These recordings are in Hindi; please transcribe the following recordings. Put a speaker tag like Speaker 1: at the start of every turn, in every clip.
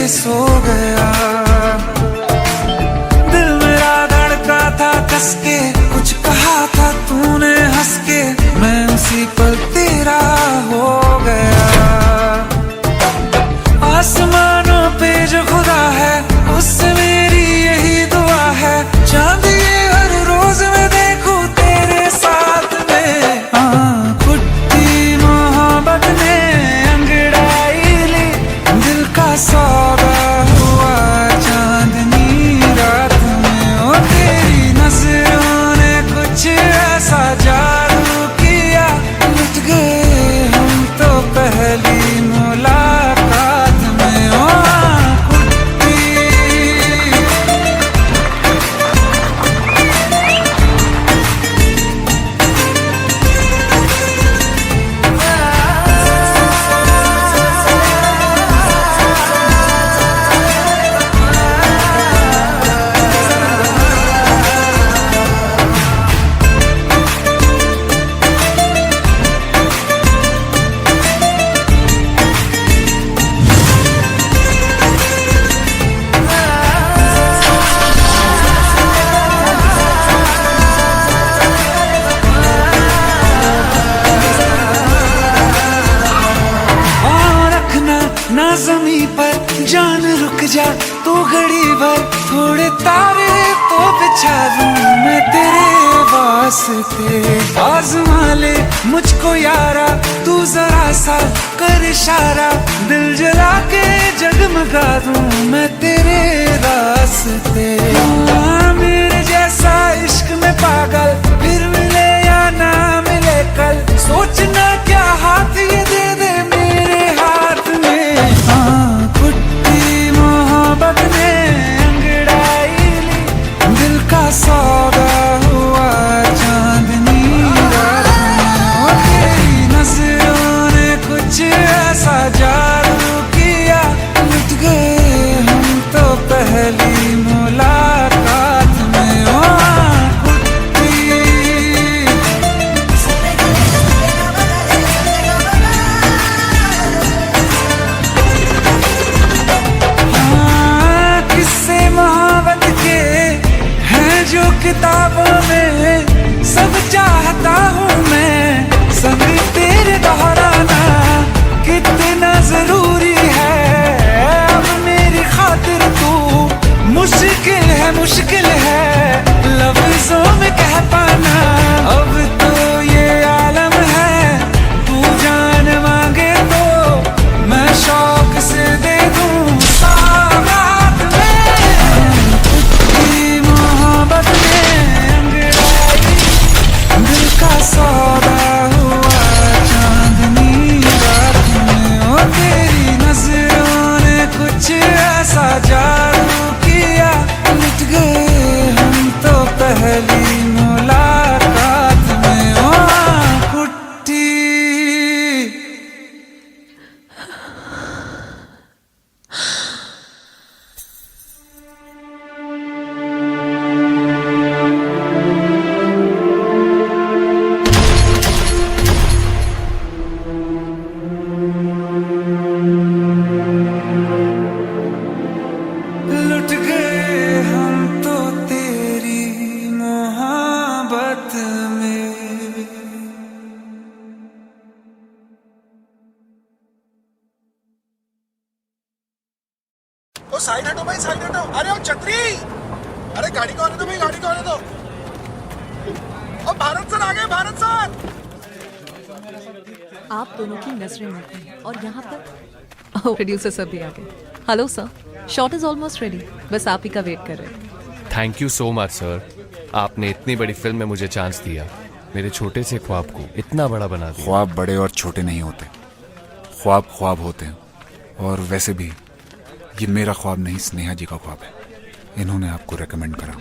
Speaker 1: सो गया। दिल मेरा धड़का था कस के, कुछ कहा था तूने हंस के, मैं उसी पल तेरा हो गया। आसमानों पे जो खुदा है उससे मेरी यही दुआ है, चांद ये हर रोज मैं देखूं तेरे साथ में। कुट्टी मोहब्बत ने अंगड़ाई ली, दिल का सौदा हुआ चांदनी रात में। ओ तेरी नजरों ने कुछ ऐसा जादू किया, लुट गए हम तो पहली मुलाकात में। ओ ना ज़मीं पर जान रुक जा तू घड़ी भर, थोड़े तारे तो बिछा दूं मैं तेरे वास्ते। आज़मा ले मुझको यारा तू जरा सा कर इशारा, दिल जला के जगमगा दूं मैं तेरे रास्ते। मेरे जैसा इश्क में पागल फिर मिले या ना मिले कल, सोचना क्या हाथ ये दे दे मेरे हाथ में। कुट्टी मोहब्बत ने अंगड़ाई ली, दिल का सौदा हुआ चांदनी रात में। ओ तेरी नजरों ने कुछ ऐसा जादू किया, लुट गए हम तो पहली मुलाकात में। ओ किताबों में सब चाहता हूँ मैं, संग तेरे दोहराना कितना जरूरी है। अब मेरी खातिर तू मुश्किल है लफ्जों में कह पाना। अब तो ये आलम है, तू जान मांगे तो मैं शौक से दे दूँ सौगात में। कुट्टी मोहब्बत का सौदा हुआ चांदनी रात में। ओ तेरी नजरों ने कुछ ऐसा जादू किया, लुट गए हम तो पहली मुलाकात में। ओ कुट्टी
Speaker 2: साइड हटो भाई, साइड हटो। अरे ओ छतरी, अरे गाड़ी को आने दो भाई, गाड़ी को आने दो। और भारत सर आ गए, भारत सर।
Speaker 3: आप दोनों की नजरें मिलती हैं और यहाँ तक प्रोड्यूसर सब भी आ गए। Hello sir, shot is almost ready, बस आप ही का वेट कर रहे हैं।
Speaker 4: Thank you so much sir, आपने इतनी बड़ी फिल्म में मुझे चांस दिया, मेरे छोटे से ख्वाब को इतना बड़ा बना दिया।
Speaker 5: ख्वाब बड़े और छोटे नहीं होते, ख्वाब ख्वाब होते हैं। और वैसे भी ये मेरा ख्वाब नहीं, स्नेहा जी का ख्वाब है, इन्होंने आपको रेकमेंड करा।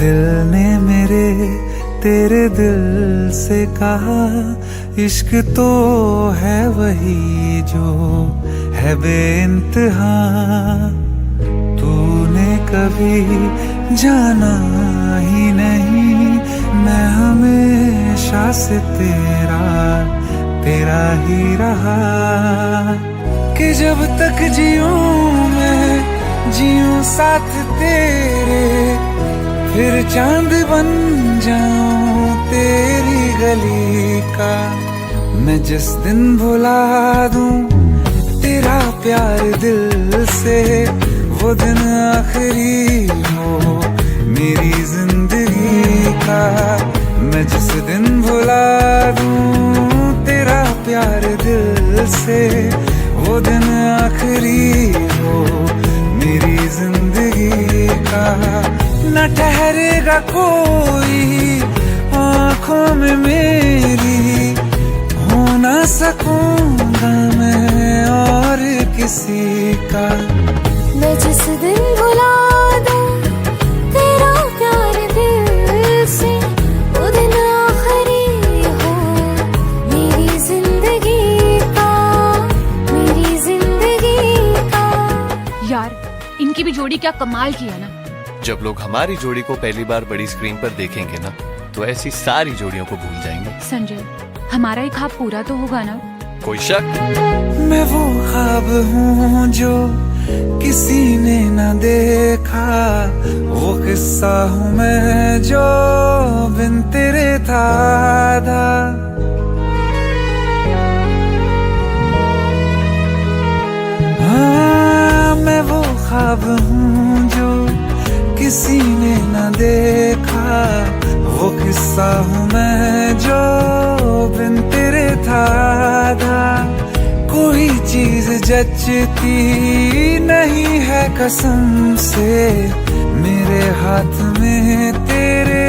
Speaker 1: दिल ने मेरे से कहा इश्क तो है वही जो है बेइंतहा, तूने कभी जाना ही नहीं मैं हमेशा से तेरा ही रहा, कि जब तक जीऊं मैं जीऊं साथ तेरे, फिर चांद बन जाऊं तेरी गली का। मैं जिस दिन भुला दूं तेरा प्यार दिल से, वो दिन आखिरी हो मेरी जिंदगी का। मैं जिस दिन भुला दूं तेरा प्यार दिल से, वो दिन आखिरी हो मेरी जिंदगी का। न ठहरेगा कोई आँखों में मेरी, हो ना सकूंगा मैं और किसी का।
Speaker 6: मैं जिस दिन भुला दूं तेरा प्यार दिल से, वो दिन आखिरी हो मेरी जिंदगी का, मेरी जिंदगी का।
Speaker 7: यार इनकी भी जोड़ी क्या कमाल की है ना।
Speaker 4: जब लोग हमारी जोड़ी को पहली बार बड़ी स्क्रीन पर देखेंगे ना, तो ऐसी सारी जोड़ियों को भूल जाएंगे।
Speaker 7: संजय हमारा ही ख्वाब पूरा तो होगा ना।
Speaker 4: कोई शक?
Speaker 1: मैं वो ख्वाब हूँ जो किसी ने न देखा, वो किस्सा हूँ मैं जो बिन तेरे था आधा। हाँ मैं वो ख्वाब हूँ जो किसी ने न देखा, वो किस्सा हूँ मैं जो बिन तेरे था आधा। कोई चीज जचती नहीं है कसम से, मेरे हाथ में तेरे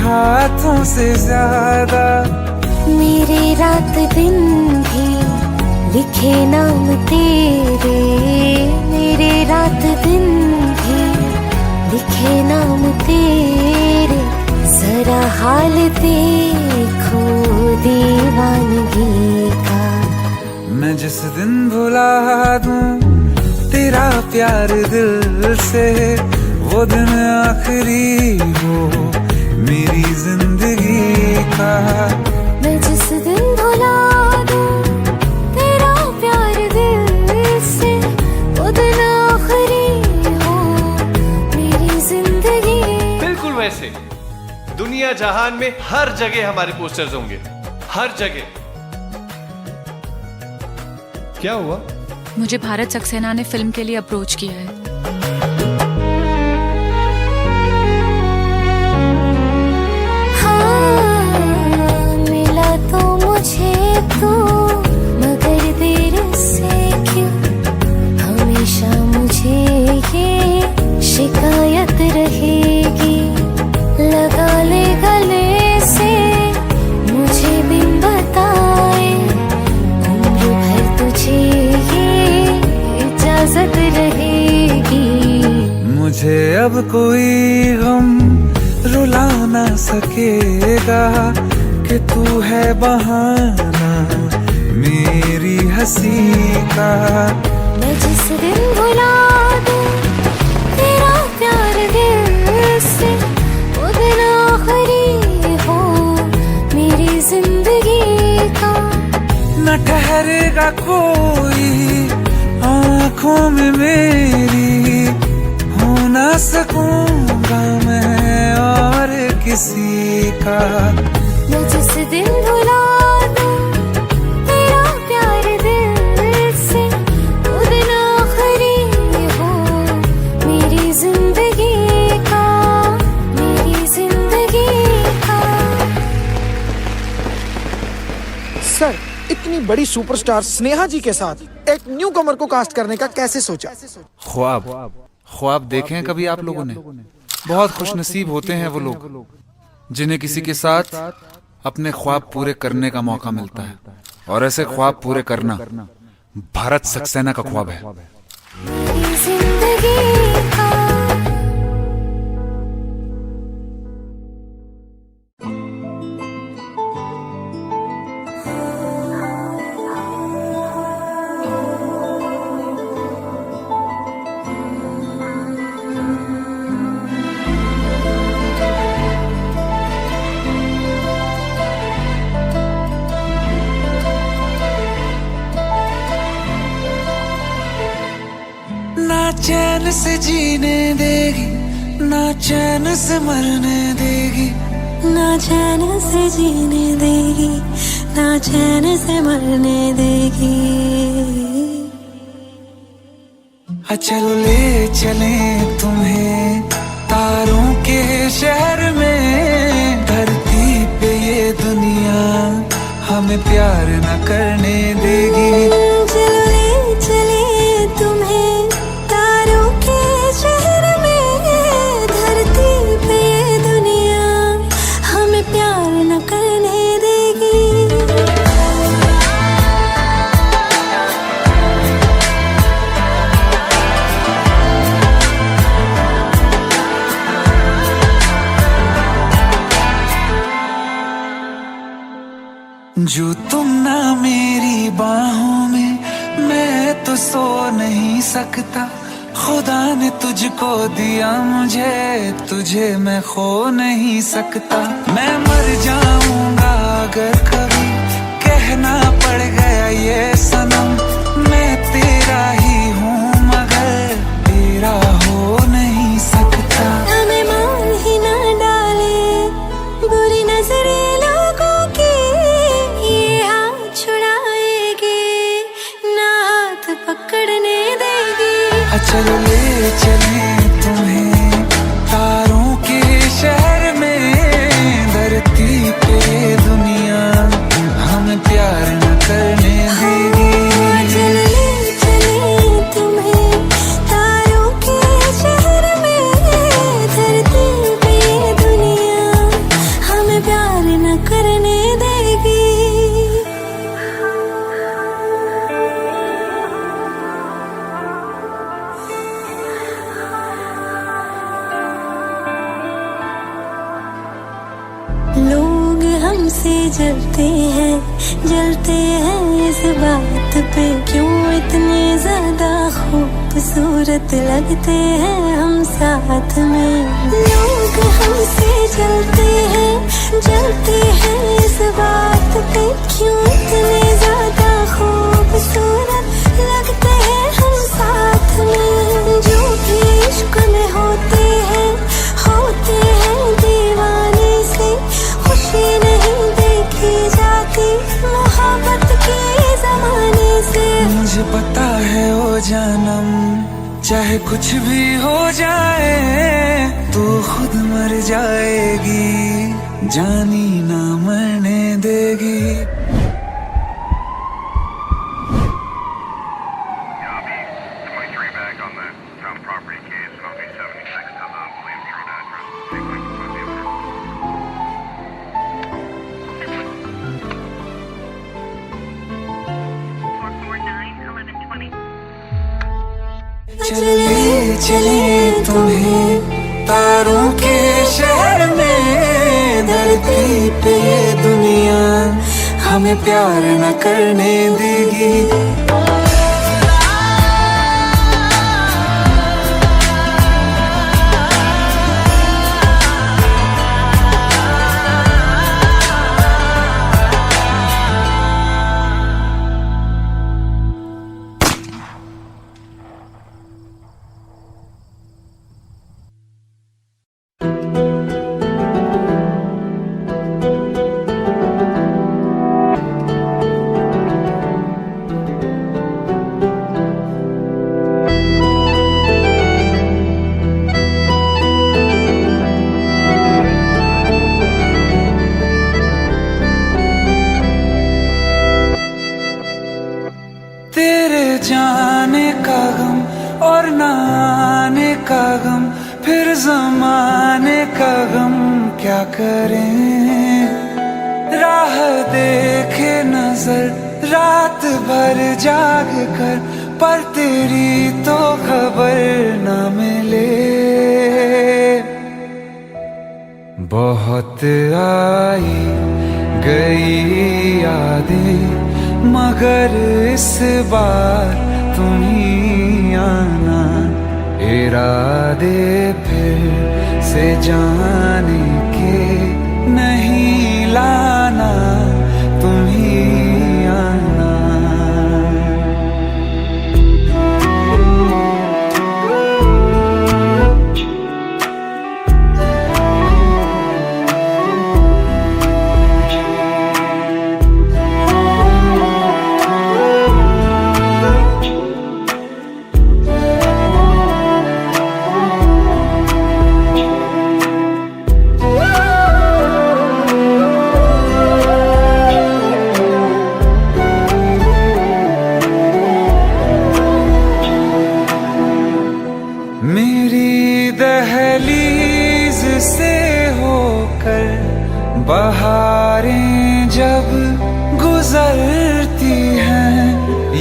Speaker 1: हाथों से ज्यादा।
Speaker 6: मेरे रात दिन भी लिखे नाम तेरे, मेरे रात दिन भी लिखे नाम तेरे। जरा हाल देखो दीवानगी का।
Speaker 1: मैं जिस दिन भुला दूं तेरा प्यार दिल से, वो दिन आखिरी हो मेरी जिंदगी का।
Speaker 6: मैं जिस दिन भुला दूं तेरा प्यार दिल से, वो दिन आखिरी हो मेरी जिंदगी।
Speaker 4: बिल्कुल वैसे दुनिया जहान में हर जगह हमारे पोस्टर्स होंगे, हर जगह। क्या हुआ?
Speaker 7: मुझे भारत सक्सेना ने फिल्म के लिए अप्रोच किया है।
Speaker 6: हाँ मिला तो मुझे तो, मगर देर से क्यों हमेशा मुझे ये शिकायत रहेगी। लगा ले गले से मुझे बिन बताए, उम्र भर तुझे ये इजाजत रहेगी।
Speaker 1: मुझे अब कोई गम रुला ना सकेगा, कि तू है बहाना मेरी हंसी का।
Speaker 6: मैं जिस दिन भुला दूं तेरा प्यार दिल से, वो दिन आखिरी हो मेरी जिंदगी का।
Speaker 1: न ठहरेगा कोई आँखों में मेरी, हो ना सकूंगा मैं और किसी का।
Speaker 6: मैं जिस दिन भुला दूं तेरा प्यार दिल से, वो दिन आखिरी हो मेरी जिंदगी का, मेरी जिंदगी का।
Speaker 2: सर इतनी बड़ी सुपरस्टार स्नेहा जी के साथ एक न्यू कमर को कास्ट करने का कैसे सोचा?
Speaker 5: ख्वाब देखे हैं कभी आप लोगों ने? बहुत खुशनसीब होते हैं वो लोग जिन्हें किसी के साथ अपने ख्वाब पूरे करने का मौका मिलता है, और ऐसे ख्वाब पूरे करना भारत सक्सेना का ख्वाब है।
Speaker 6: मेरी जिंदगी का।
Speaker 1: चैन से जीने देगी, ना चैन से मरने देगी,
Speaker 6: ना चैन से जीने देगी, ना चैन से मरने देगी।
Speaker 1: चलो ले चले तुम्हें तारों के शहर में, धरती पे ये दुनिया हमें प्यार न करने देगी।
Speaker 6: चलो ले चले तुम्हें तारों के शहर में, धरती पे ये दुनिया हमें प्यार न करने देगी।
Speaker 1: जो तुम ना मेरी बाहों में, मैं तो सो नहीं सकता। खुदा ने तुझको दिया मुझे, तुझे मैं खो नहीं सकता। मैं मर जाऊंगा अगर कभी कहना पड़ गया ये सनम, मैं तेरा ही हूँ मगर तेरा हो नहीं सकता।
Speaker 6: हमें मार ही ना डाले बुरी नजरें लोगों की, ये हाथ छुड़ाएगी ना हाथ पकड़ने देगी।
Speaker 1: चलो ले चले तुम्हें तारों के शहर में, धरती पे दुनिया हमें प्यार न करने देगी।
Speaker 6: चलो ले चले तुम्हें तारों के शहर में, धरती पे दुनिया हमें प्यार न करने देगी। लोग हमसे जलते हैं इस बात पे, क्यों इतने ज्यादा खूबसूरत लगते हैं हम साथ में। लोग हमसे जलते हैं इस बात पे, क्यों इतने ज्यादा खूबसूरत लगते हैं हम साथ में। जो भी इश्क में होते हैं दीवाने से, खुशी नहीं देखी जाती मोहब्बत के जमाने से।
Speaker 1: मुझे पता है ओ जानम, चाहे कुछ भी हो जाए तू खुद मर जाएगी, जानी ना मरने देगी। चले चले तुम्हें तारों के शहर में, धरती पे ये दुनिया हमें प्यार न करने देगी। जाने का गम और न आने का गम, फिर जमाने का गम क्या करें। राह देखे नजर रात भर जाग कर, पर तेरी तो खबर न मिले। बहुत आई गई यादें, मगर इस बार तुम ही आना। इरादे फिर से जाने के नहीं लाना, तुम ही आना।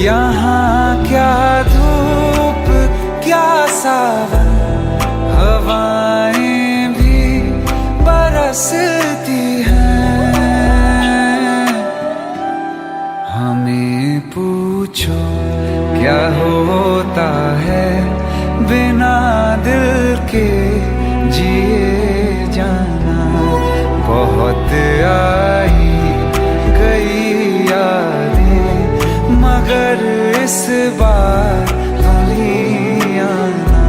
Speaker 1: यहाँ क्या धूप क्या सावन, हवाएं भी बरसती हैं। हमें पूछो क्या होता है बिना दिल के जिए जाना। बहुत आई गई यादें मगर इस बार तुम ही आना।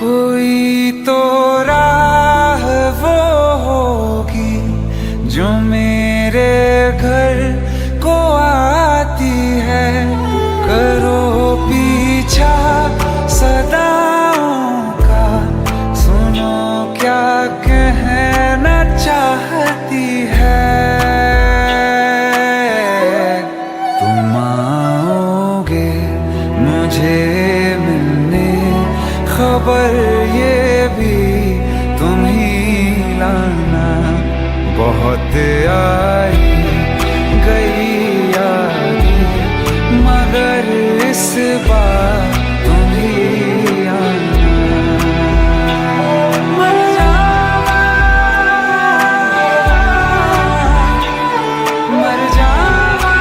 Speaker 1: कोई तो राह वो होगी जो मेरे घर को आती है। करो पीछा सदाओं का, सुनो क्या कहना चाहती है। तुम आओगे मुझे मिलने, खबर ये भी तुम ही लाना। बहुत आई गई यादें मगर इस बार तुम ही आना। मर जावा, मर जावा।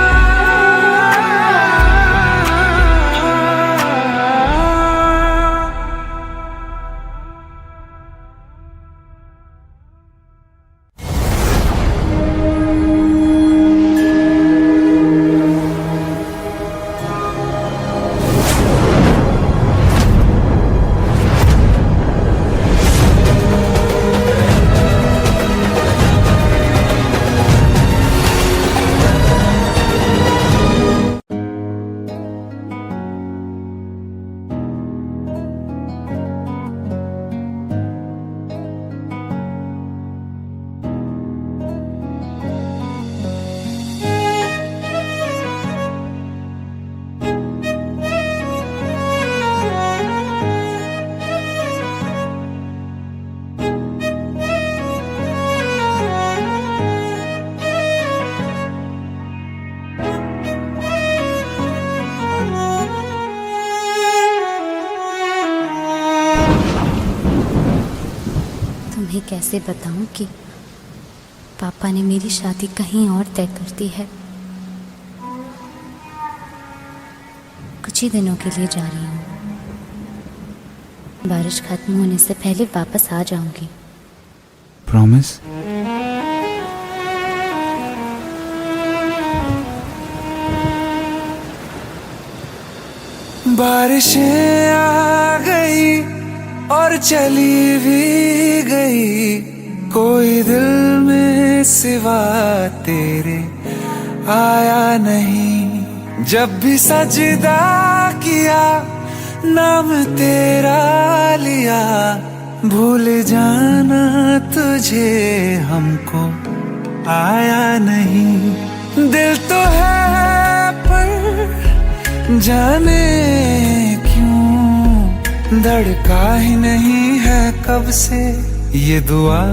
Speaker 8: तुम्हें कैसे बताऊं कि पापा ने मेरी शादी कहीं और तय कर दी है। कुछ ही दिनों के लिए जा रही हूँ। बारिश खत्म होने से पहले वापस आ जाऊंगी।
Speaker 5: प्रॉमिस?
Speaker 1: बारिशें आ गई और चली भी गई, कोई दिल में सिवा तेरे आया नहीं। जब भी सजदा किया नाम तेरा लिया, भूल जाना तुझे हमको आया नहीं। दिल तो है पर जाने क्यों धड़का ही नहीं है कब से। ये दुआ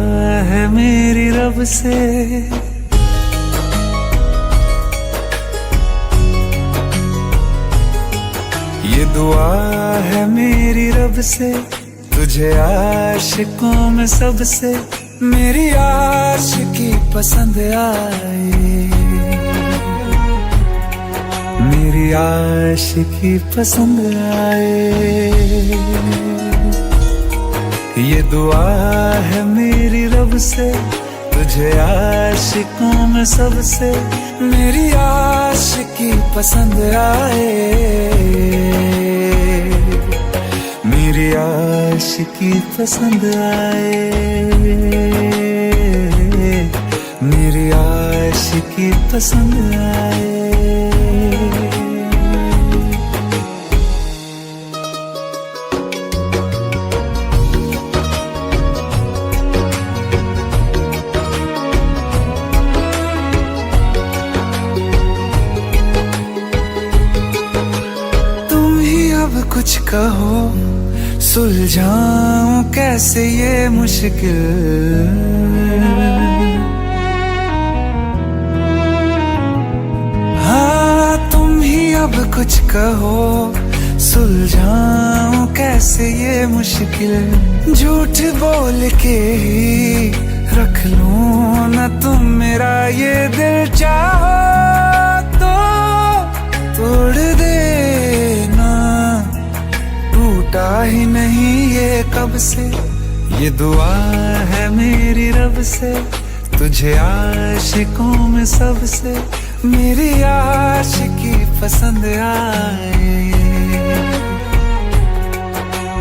Speaker 1: है मेरी रब से। ये दुआ है मेरी रब से, तुझे आशिकों में सबसे मेरी आशिकी पसंद आए। मेरी आशिकी पसंद आए। ये दुआ है मेरी रब से, तुझे आशिकों में सबसे मेरी आशिकी पसंद आए। मेरी आशिकी पसंद आए। मेरी पसंद आए। तुम ही अब कुछ कहो, सुलझाऊं कैसे ये मुश्किल। हाँ तुम ही अब कुछ कहो, सुलझाऊं कैसे ये मुश्किल। झूठ बोल के ही रख लूं ना तुम मेरा ये दिल। चाहो तो तोड़ देना, टूटा ही नहीं ये कब से। ये दुआ है मेरी रब से, तुझे आशिकों में सबसे मेरी आशिकी पसंद आए।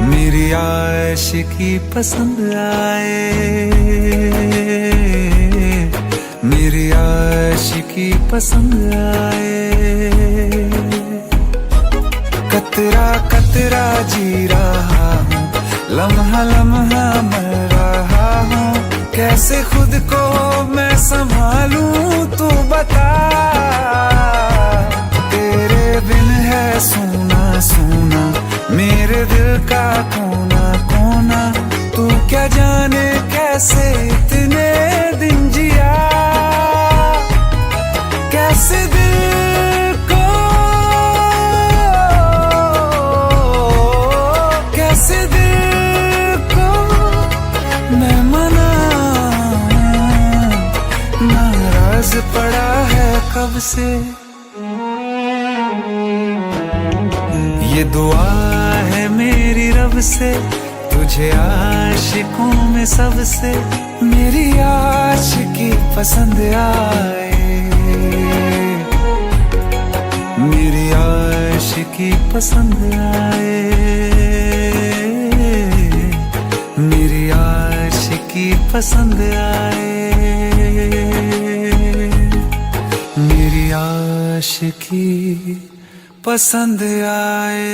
Speaker 1: मेरी आशिकी पसंद आए। मेरी आशिकी पसंद आए। कतरा कतरा जी रहा हूँ, लम्हा लम्हा मर रहा हूँ। कैसे खुद को मैं संभालूं तू बता। तेरे बिन है सूना सूना मेरे दिल का कोना कोना। तू क्या जाने कैसे इतने दिन जिया, कैसे दिल को, कैसे दिल को मैं मनाऊं। नाराज पड़ा है कब से। ये दुआ है मेरी रब से, तुझे आशिकों में सबसे मेरी आशिकी पसंद आए। मेरी आशिकी पसंद आए। मेरी आशिकी पसंद आए। मेरी आशिकी पसंद आए।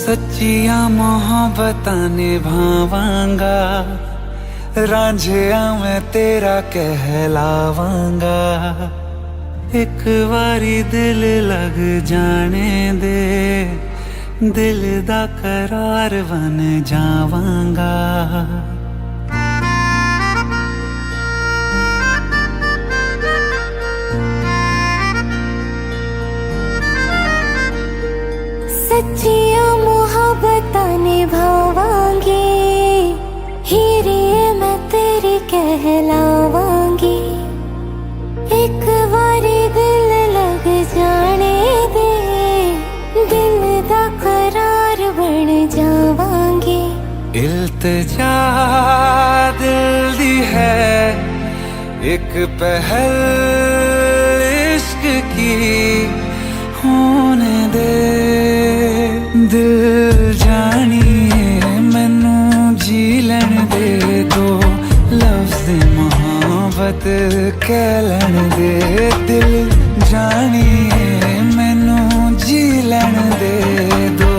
Speaker 1: सच्चिया मोहब्बतां निभावांगा, रांझिया मैं तेरा कहलावांगा। एक बारी दिल लग जाने दे, दिल दा करार बन जावांगा।
Speaker 6: सच्चिया मोहब्बतां निभावांगी, हीरे मैं तेरी कहलावांगी। एक बारी दिल लग जाने दे, दिल दा करार बन जावांगी।
Speaker 1: इल्तिजा दिल दी है एक पहल इश्क की, होने दे दिल जानिए मैनू जी लैन दे। दो लफ्ज़ मोहब्बत कह लैन दे। दिल जानिए मैनू जी लैन दे। दो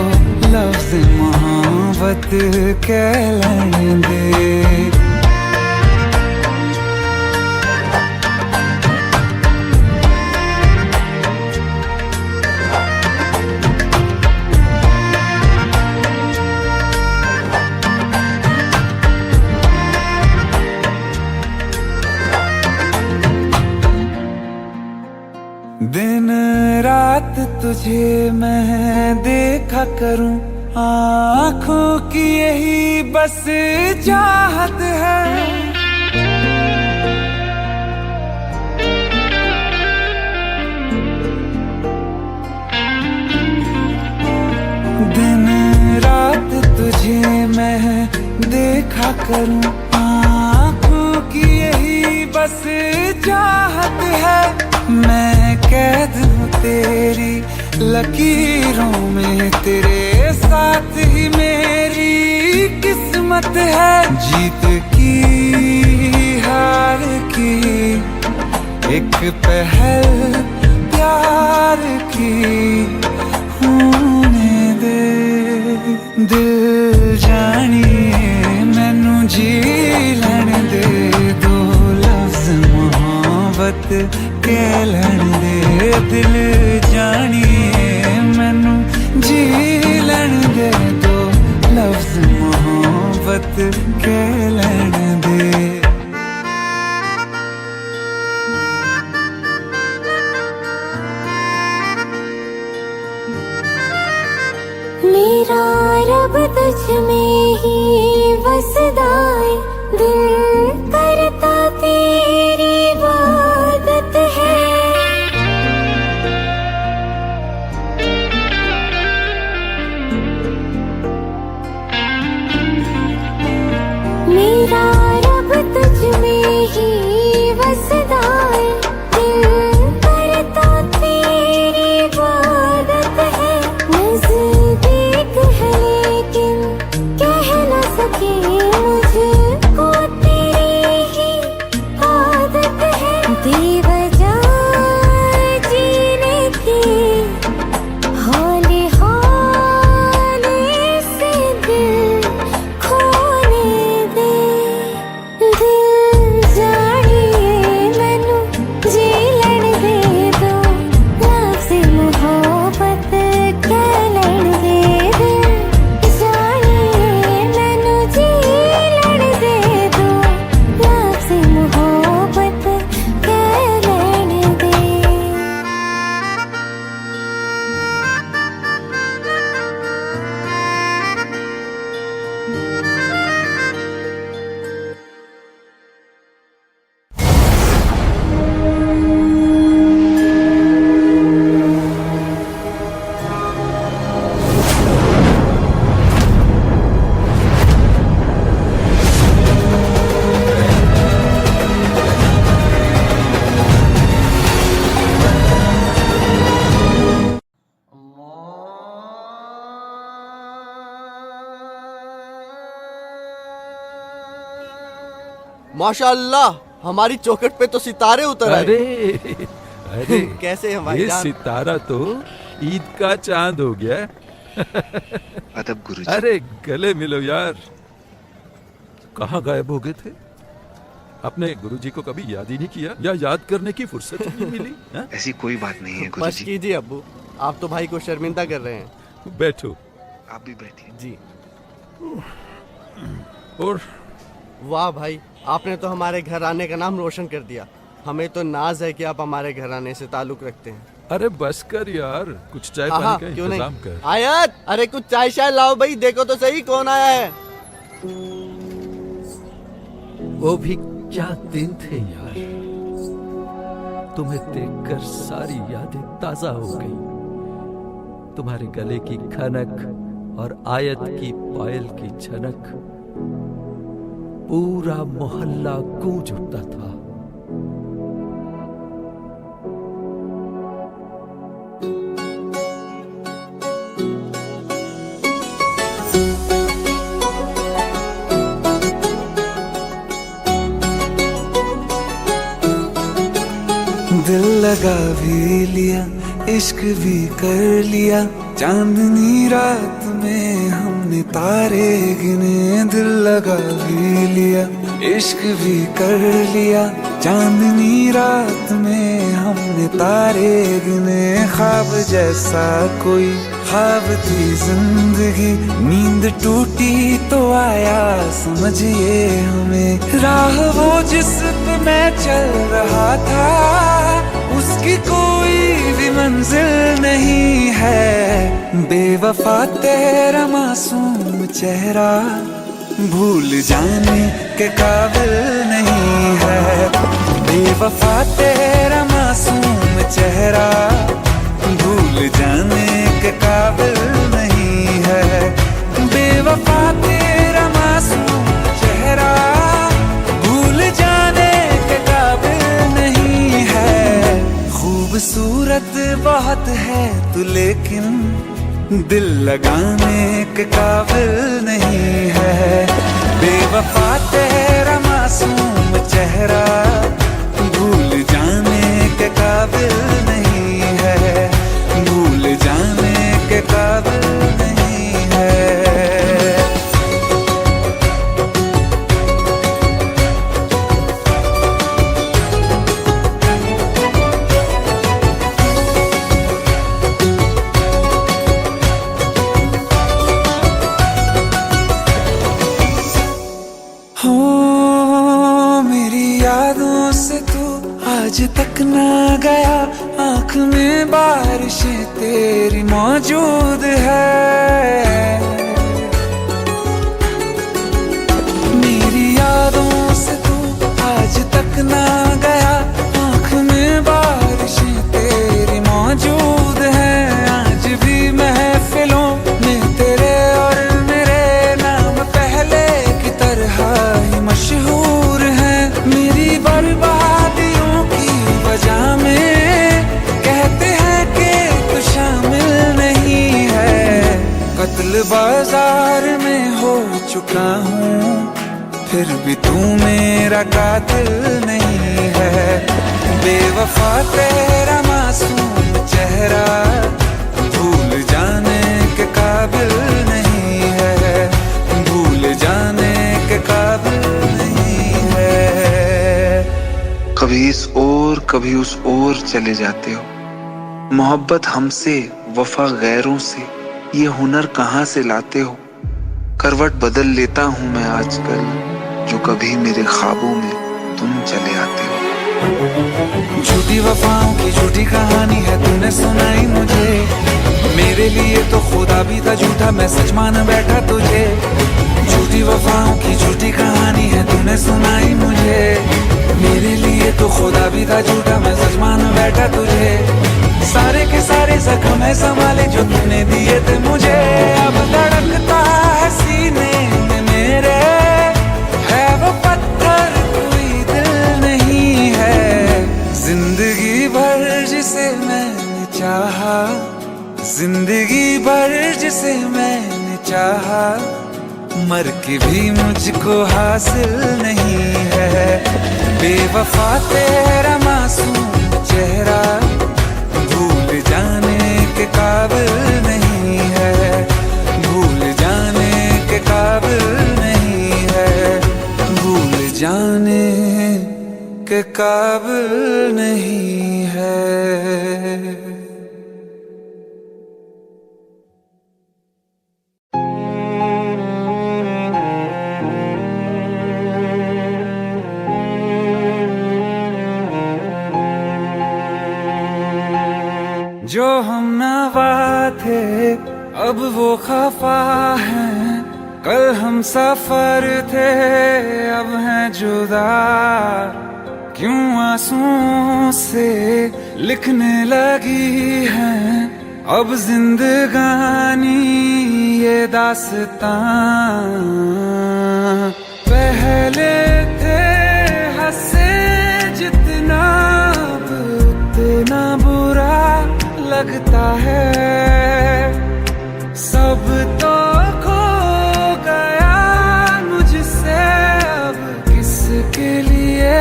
Speaker 1: लफ्ज़ मोहब्बत कह लैन दे। दिन रात तुझे मैं देखा करूं, आँखों की यही बस चाहत है। दिन रात देखा करूं। आँखों की यही बस चाहत है, मैं कैद हूँ तेरी लकीरों में, तेरे साथ ही मेरी किस्मत है। जीत की हार की एक पहल प्यार की होने दे। दिल जानिए मैनू जी लैण दे, दो लफ्ज मोहब्बत कह लैण दे। दिल जानिए मैनू जी लैण दे, दो लफ्ज मोहब्बत कह लैण दे।
Speaker 6: मेरा रब तुझ में ही बसदा है, दिल करता तेरी इबादत है। मेरा रब तुझ में ही बसदा है, दिल करता तेरी इबादत है। नज़दीक है लेकिन कह न सके, मुझको तेरी ही आदत है। बेवजह जीने की हौले हौले से दिल खोने दे। दिल जानिए मैनू जी लैण दे, दो लफ्ज़ मोहब्बत कह लैण दे। दिल जानिए मैनू जी लैण दे, दो लफ्ज़ मोहब्बत कह लैण दे।
Speaker 9: माशाअल्लाह, हमारी चौखट पे तो सितारे उतर आए।
Speaker 10: अरे अरे
Speaker 9: कैसे हैं भाई
Speaker 10: ये
Speaker 9: जान?
Speaker 10: सितारा तो ईद का चांद हो गया।
Speaker 11: अदब गुरुजी।
Speaker 10: अरे गले मिलो यार, कहाँ गायब हो गए थे? अपने गुरुजी को कभी याद ही नहीं किया, या याद करने की फुर्सत ही नहीं मिली? हाँ?
Speaker 11: ऐसी कोई बात नहीं है
Speaker 9: बस
Speaker 11: गुरुजी।
Speaker 9: कीजिए अब्बू, आप तो भाई को शर्मिंदा कर रहे हैं।
Speaker 10: बैठो।
Speaker 11: आप भी बैठिए।
Speaker 9: जी।
Speaker 10: और
Speaker 9: वाह भाई, आपने तो हमारे घर आने का नाम रोशन कर दिया। हमें तो नाज है कि आप हमारे घर आने से ताल्लुक रखते हैं।
Speaker 10: अरे बस कर यार, कुछ चाय
Speaker 9: हाँ,
Speaker 10: पानी का
Speaker 9: क्यों
Speaker 10: इंतजाम
Speaker 9: नहीं?
Speaker 10: कर।
Speaker 9: आयत, अरे कुछ चाय शाय लाओ भाई, देखो तो सही कौन आया है।
Speaker 10: वो भी क्या दिन थे यार, तुम्हें देखकर सारी यादें ताजा हो गई। तुम्हारे गले की खनक और आयत की पायल की झनक, पूरा मोहल्ला गूंज उठता था।
Speaker 1: दिल लगा भी लिया, इश्क भी कर लिया, चांदनी रात में हमने तारे गिने। दिल लगा भी लिया, इश्क भी कर लिया, चांदनी रात में हमने तारे गिने। ख्वाब जैसा कोई ख्वाब थी जिंदगी, नींद टूटी तो आया समझिए हमें। राह वो जिस पे मैं चल रहा था, उसकी कोई भी मंजिल नहीं है। बेवफा तेरा मासूम चेहरा भूल जाने के काबिल नहीं है। बेवफा तेरा मासूम चेहरा भूल जाने के काबिल नहीं है। बेवफा तेरा मासूम दिल लगाने के काबिल नहीं है। बेवफा तेरा मासूम चेहरा भूल जाने के काबिल नहीं है, भूल जाने के काबिल नहीं है। हो मेरी यादों से तू आज तक ना गया, आँख में बारिशें तेरी मौजूद है। मेरी यादों से तू आज तक ना गया, आँख में बारिशें तेरी मौजूद है। आज भी महफिलों में तेरे और मेरे नाम पहले की तरह ही मशहूर है। मेरी बर्बादियों की वजह में कहते हैं कि तू शामिल नहीं है। कत्ल बाजार में हो चुका हूँ, फिर भी तू मेरा कातिल नहीं है। बेवफा तेरा मासूम चेहरा भूल जाने के काबिल नहीं है, भूल जाने के काबिल नहीं है।
Speaker 11: कभी इस ओर कभी उस ओर चले जाते हो, मोहब्बत हमसे वफा गैरों से, ये हुनर कहाँ से लाते हो। करवट बदल लेता हूँ मैं आजकल, जो कभी मेरे ख्वाबों में तुम चले आते हो।
Speaker 1: झूठी वफाओं की झूठी कहानी है तूने सुनाई मुझे, मेरे लिए तो खुदा भी था झूठा, मैं सच मान बैठा तुझे। झूठी वफाओं की झूठी कहानी है तूने सुनाई मुझे, मेरे लिए तो खुदा भी था झूठा, मैं सच मान बैठा तुझे। सारे के सारे जख्म है संभाले जो तूने दिए थे मुझे, अब धड़कता है सीने में मेरे, है वो पत्थर कोई दिल नहीं है। जिंदगी भर जिसे मैंने चाहा, जिंदगी भर जिसे मैंने चाहा, मर के भी मुझको हासिल नहीं है। बेवफा तेरा मासूम चेहरा भूल जाने के काबिल नहीं है, भूल जाने के काबिल नहीं है, भूल जाने के काबिल नहीं है। जो हम नवा थे अब वो खफा हैं, कल हम सफर थे अब हैं जुदा। क्यों आंसुओं से लिखने लगी हैं अब जिंदगानी ये दास्तां। पहले थे हंसे जितना अब उतना बुरा लगता है। सब तो खो गया मुझसे, अब किसके लिए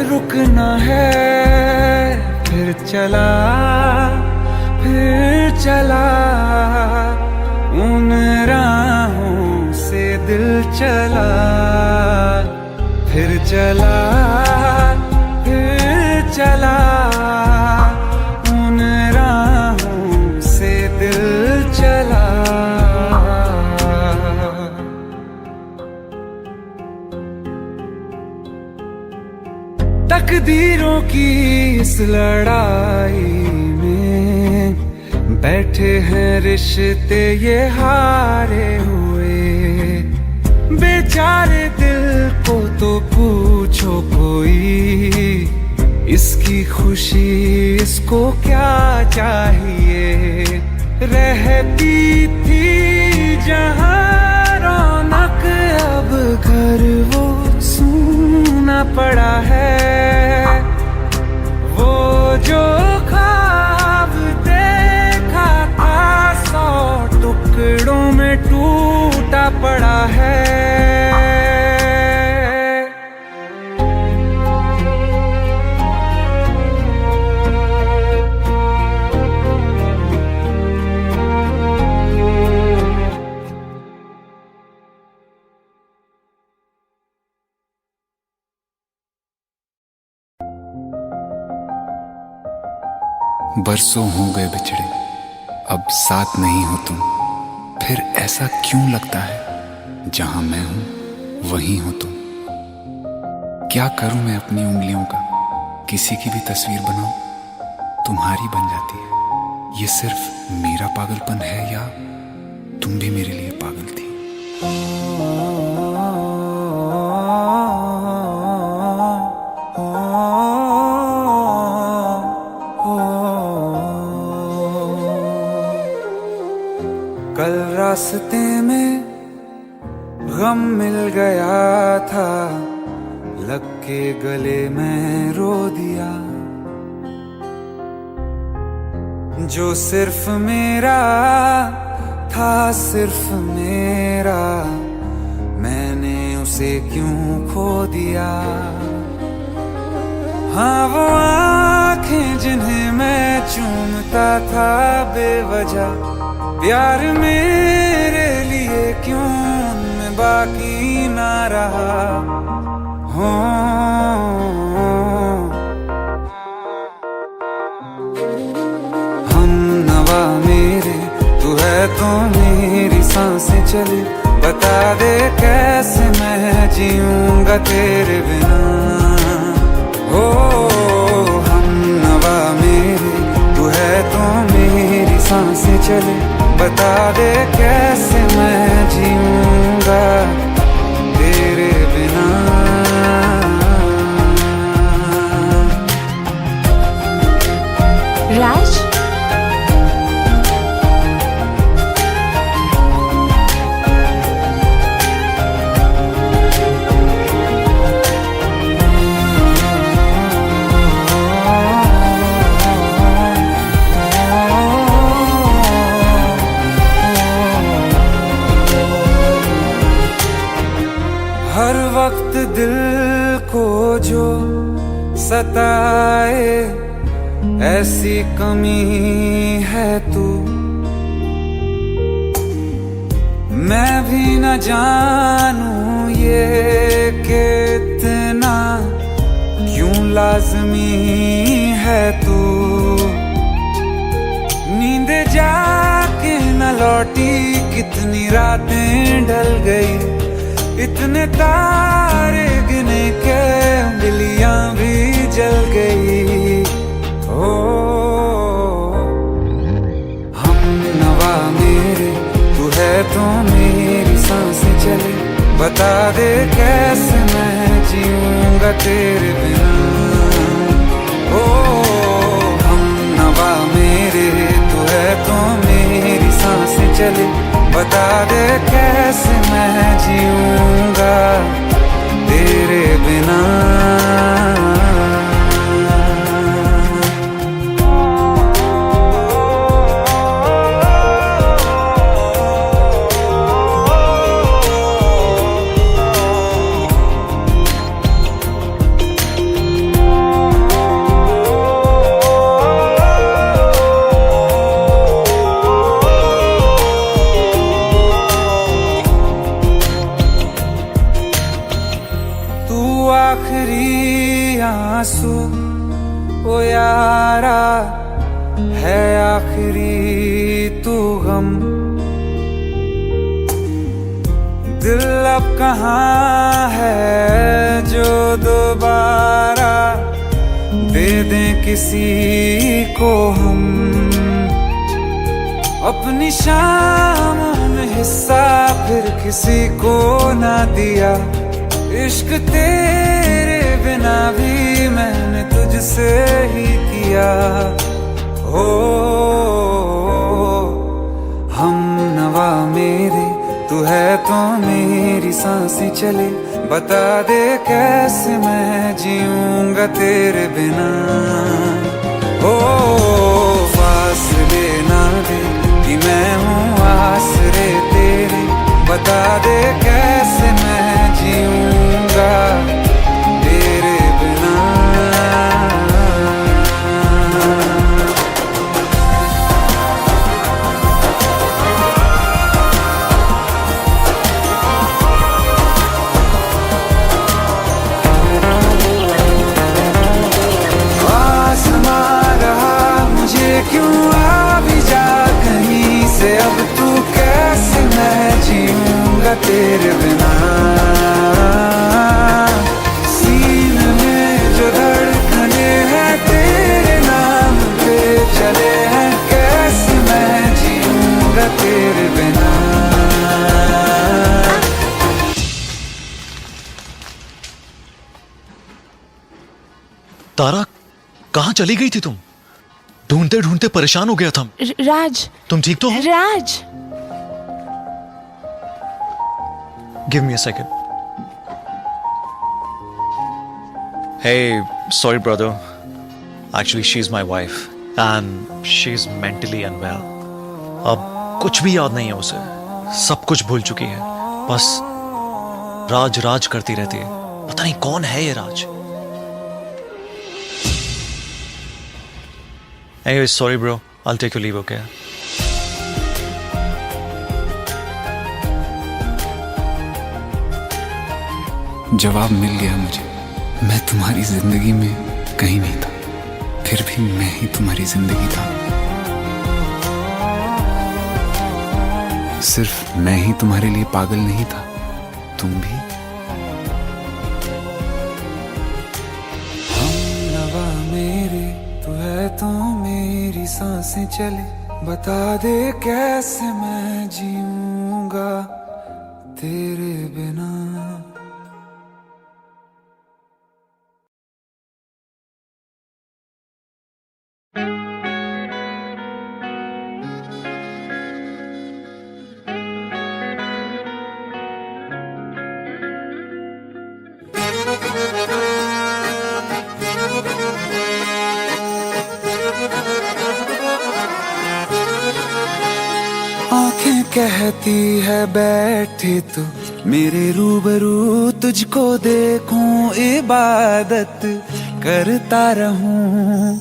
Speaker 1: रुकना है। फिर चला उन राहों से दिल चला, फिर चला उन राहों से दिल चला। तकदीरों की इस लड़ाई में बैठे हैं रिश्ते ये हारे हुए। बेचारे दिल को तो पूछो कोई, इसकी खुशी इसको क्या चाहिए। रहती थी जहाँ रौनक अब घर वो सूना पड़ा है। वो जो ख्वाब देखा था 100 में टूटा पड़ा है।
Speaker 5: बरसों हो गए बिछड़े, अब साथ नहीं हो तुम। फिर ऐसा क्यों लगता है जहां मैं हूं वहीं हो तुम। क्या करूं मैं अपनी उंगलियों का, किसी की भी तस्वीर बनाऊं तुम्हारी बन जाती है। ये सिर्फ मेरा पागलपन है या तुम भी मेरे लिए पागल थी।
Speaker 1: कल रास्ते में गम मिल गया था, लग के गले में रो दिया। जो सिर्फ मेरा था, सिर्फ मेरा, मैंने उसे क्यों खो दिया। हाँ वो आंखें जिन्हें मैं चूमता था बेवजह, प्यार मेरे लिए क्यों उनमें बाकी ना रहा। हो हम नवा मेरे, तू है तो मेरी सांसें चले। बता दे कैसे मैं जीऊंगा तेरे बिना। हो हम नवा मेरे, तू है तो मेरी सांसें चले। बता दे कैसे मैं जीऊंगा तेरे बिना।
Speaker 7: राज,
Speaker 1: हर वक्त दिल को जो सताए ऐसी कमी है तू। मैं भी न जानूं ये कि इतना क्यों लाज़मी है तू। नींद जाके न लौटी, कितनी रातें ढल गई। इतने तारे गिने के उंगलियां भी जल गई। ओ हम नवा मेरे, तू है तो मेरी सांसें चले। बता दे कैसे मैं जीऊंगा तेरे बिना। ओ हम नवा मेरे, तू है तो मेरी सांसें चले। बता दे कैसे मैं जीऊंगा तेरे बिना। आखिरी आंसू ओ यारा है, आखिरी तू गम। दिल अब कहाँ है जो दोबारा दे दें किसी को हम। अपनी शामों में हिस्सा फिर किसी को ना दिया। इश्क तेरे बिना भी मैंने तुझसे ही किया। हो हम नवा मेरे, तू है तो मेरी सांसें चले। बता दे कैसे मैं जीऊंगा तेरे बिना। हो फासले ना दे कि मैं हूँ आसरे तेरे। तेरे बिना।
Speaker 12: तारा, कहाँ चली गई थी तुम? ढूंढते ढूंढते परेशान हो गया था।
Speaker 7: राज,
Speaker 12: तुम ठीक तो हो?
Speaker 7: Raj,
Speaker 12: give me a second. Hey, sorry brother. Actually, she's my wife and she's mentally unwell. अब कुछ भी याद नहीं है उसे, सब कुछ भूल चुकी है, बस राज राज करती रहती है। पता नहीं कौन है ये राज। Anyway, sorry bro, I'll take your leave, okay?
Speaker 5: जवाब मिल गया मुझे। मैं तुम्हारी जिंदगी में कहीं नहीं था, फिर भी मैं ही तुम्हारी जिंदगी था। सिर्फ मैं ही तुम्हारे लिए पागल नहीं था, तुम भी।
Speaker 1: हमनवा मेरे तू है तो मेरी सांसें चले, बता दे कैसे मैं जीऊंगा तेरे बिना। आंखें कहती है बैठे तो मेरे रूबरू, तुझको देखूं इबादत करता रहूं।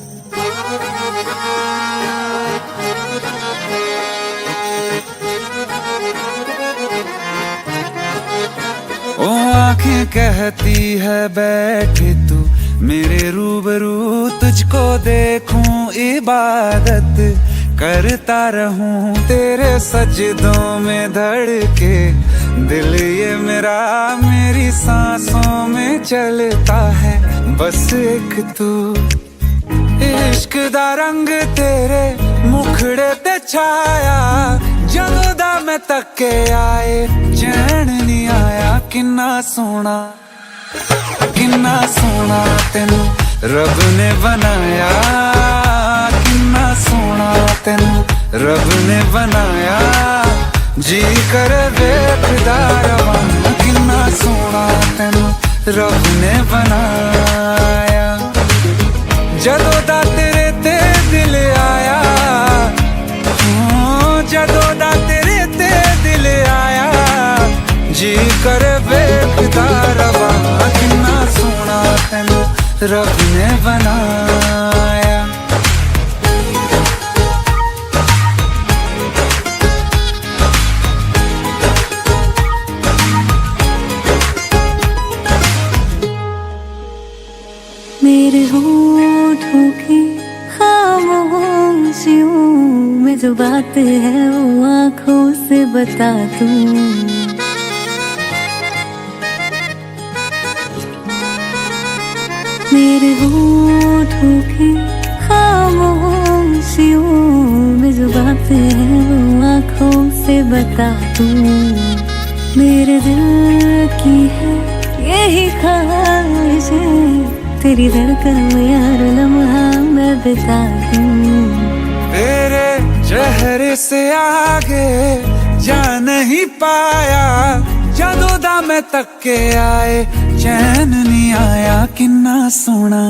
Speaker 1: ओ आंखें कहती है बैठे तो मेरे रूबरू, तुझको देखूं इबादत करता रहूं। तेरे सजदों में धड़के दिल ये मेरा, मेरी सांसों में चलता है बस एक तू। इश्क दा रंग तेरे मुखड़े ते छाया, जदों दा मैं तके आए चैन नहीं आया। किन्ना सोना तेनू रब ने बनाया, किन्ना सोना तेनू रब ने बनाया। जी कर वेखदा रवां, किन्ना सोना तेनू रब ने बनाया। जदों दा तेरे ते दिल आया, जदों दा तेरे ते दिल आया। जी कर वेखदा रवां, किन्ना सोना तेनू रब ने बनाया।
Speaker 6: मेरे होठों की खामोशियों में जो बात है वो आंखों से बता दूं। मेरे होठों की खामोशियों में जो बात है वो आंखों से बता दूं। मेरे दिल की है यही ख्वाहिश, तेरी धड़कन में हर लम्हा मैं बिता दूं।
Speaker 1: तेरे चेहरे से आगे जा नहीं पाया, जदों दा मैं तके आए चैन नहीं आया। किन्ना सोना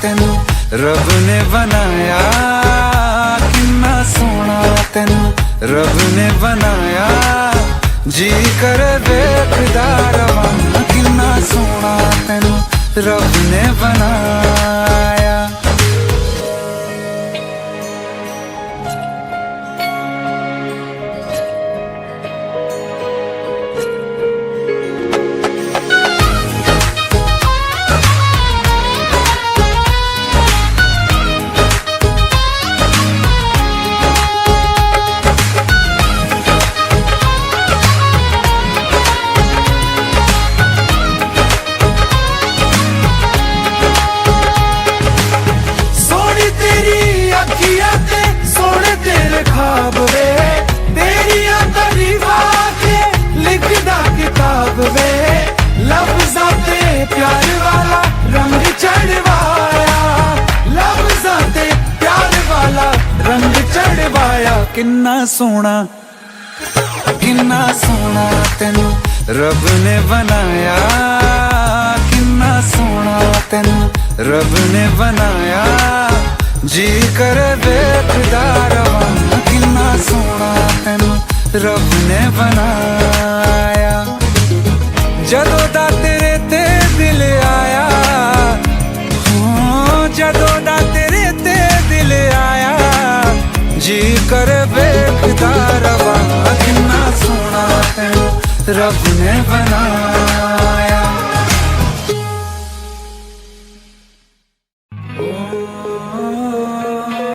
Speaker 1: तेनू रब ने बनाया, किन्ना सोना तेनू रब ने बनाया। जी कर वेखदा रवां, किन्ना सोना तेनू रब ने बनाया। बनाया किन्ना सोना तेनू रब ने बनाया किन्ना सोना तेनू रब ने बनाया जी कर वेखदा रवां किन्ना सोना तेनू रब ने बनाया जदों दा तेरे ते दिल आया जदों दा तेरे ते दिल आया जी कर वेखदा रवां किन्ना सोना तेनू रब ने बनाया